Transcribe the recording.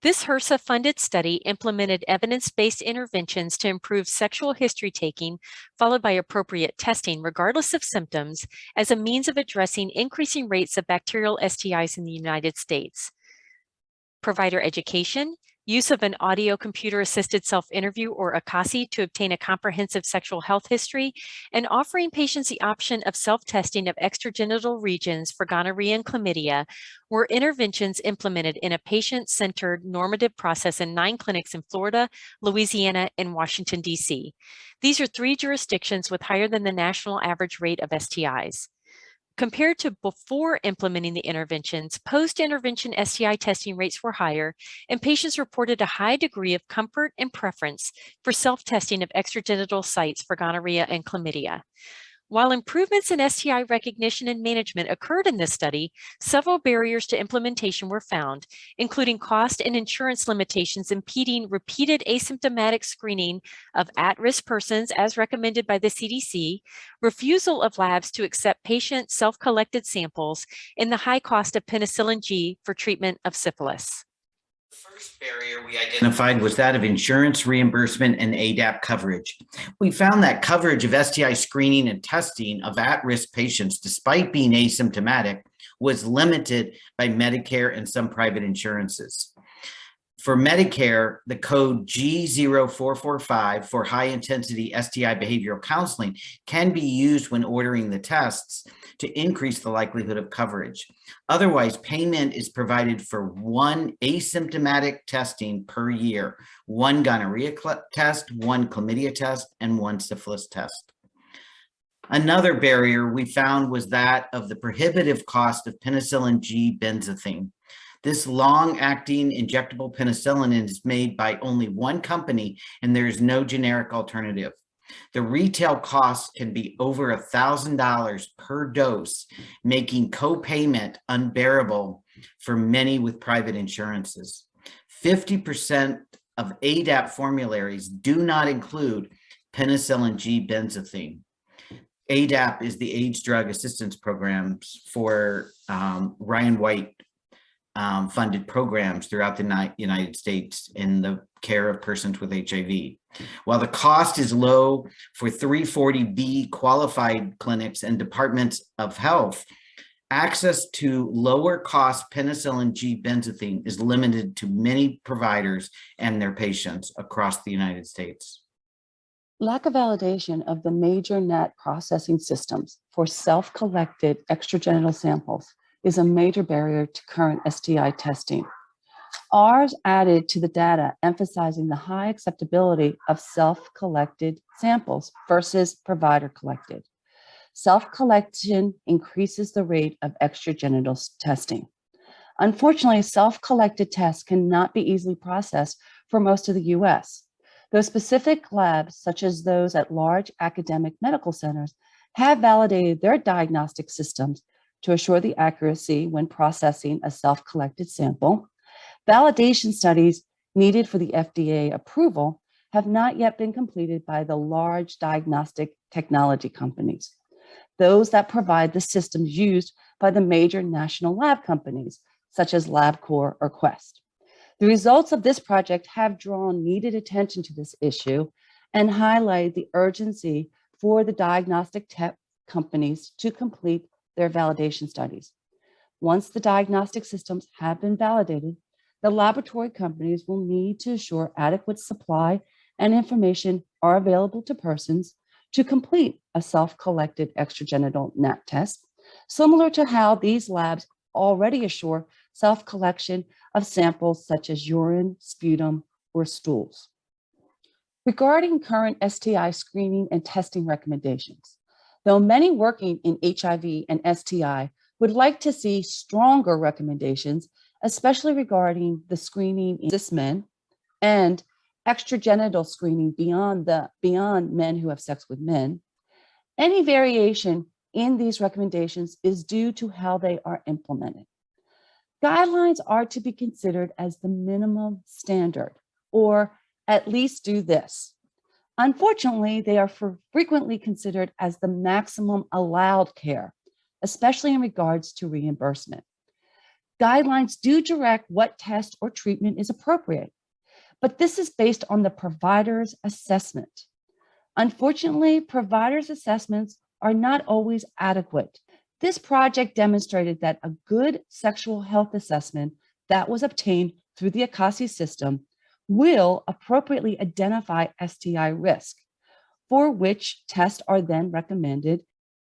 This HRSA-funded study implemented evidence-based interventions to improve sexual history taking, followed by appropriate testing, regardless of symptoms, as a means of addressing increasing rates of bacterial STIs in the United States. Provider education, use of an audio computer-assisted self-interview or ACASI to obtain a comprehensive sexual health history, and offering patients the option of self-testing of extragenital regions for gonorrhea and chlamydia were interventions implemented in a patient-centered normative process in 9 clinics in Florida, Louisiana, and Washington, D.C. These are 3 jurisdictions with higher than the national average rate of STIs. Compared to before implementing the interventions, post-intervention STI testing rates were higher, and patients reported a high degree of comfort and preference for self-testing of extragenital sites for gonorrhea and chlamydia. While improvements in STI recognition and management occurred in this study, several barriers to implementation were found, including cost and insurance limitations impeding repeated asymptomatic screening of at-risk persons as recommended by the CDC, refusal of labs to accept patient self-collected samples, and the high cost of penicillin G for treatment of syphilis. The first barrier we identified was that of insurance reimbursement and ADAP coverage. We found that coverage of STI screening and testing of at-risk patients, despite being asymptomatic, was limited by Medicare and some private insurances. For Medicare, the code G0445 for high-intensity STI behavioral counseling can be used when ordering the tests to increase the likelihood of coverage. Otherwise, payment is provided for 1 asymptomatic testing per year, 1 gonorrhea test, 1 chlamydia test, and 1 syphilis test. Another barrier we found was that of the prohibitive cost of penicillin G benzathine. This long-acting injectable penicillin is made by only 1 company, and there is no generic alternative. The retail cost can be over $1,000 per dose, making co-payment unbearable for many with private insurances. 50% of ADAP formularies do not include penicillin G benzathine. ADAP is the AIDS Drug Assistance Programs for Ryan White funded programs throughout the United States in the care of persons with HIV. While the cost is low for 340B qualified clinics and departments of health, access to lower cost penicillin G benzathine is limited to many providers and their patients across the United States. Lack of validation of the major NAT processing systems for self-collected extragenital samples is a major barrier to current STI testing. Ours added to the data emphasizing the high acceptability of self-collected samples versus provider-collected. Self-collection increases the rate of extragenital testing. Unfortunately, self-collected tests cannot be easily processed for most of the US. Though specific labs, such as those at large academic medical centers, have validated their diagnostic systems to assure the accuracy when processing a self-collected sample, validation studies needed for the FDA approval have not yet been completed by the large diagnostic technology companies, those that provide the systems used by the major national lab companies, such as LabCorp or Quest. The results of this project have drawn needed attention to this issue and highlight the urgency for the diagnostic tech companies to complete their validation studies. Once the diagnostic systems have been validated, the laboratory companies will need to assure adequate supply and information are available to persons to complete a self-collected extragenital NAT test, similar to how these labs already assure self-collection of samples such as urine, sputum, or stools. Regarding current STI screening and testing recommendations, though many working in HIV and STI would like to see stronger recommendations, especially regarding the screening in cis men and extragenital screening beyond men who have sex with men, any variation in these recommendations is due to how they are implemented. Guidelines are to be considered as the minimum standard, or at least do this. Unfortunately, they are frequently considered as the maximum allowed care, especially in regards to reimbursement. Guidelines do direct what test or treatment is appropriate, but this is based on the provider's assessment. Unfortunately, providers' assessments are not always adequate. This project demonstrated that a good sexual health assessment that was obtained through the HRSA system will appropriately identify STI risk, for which tests are then recommended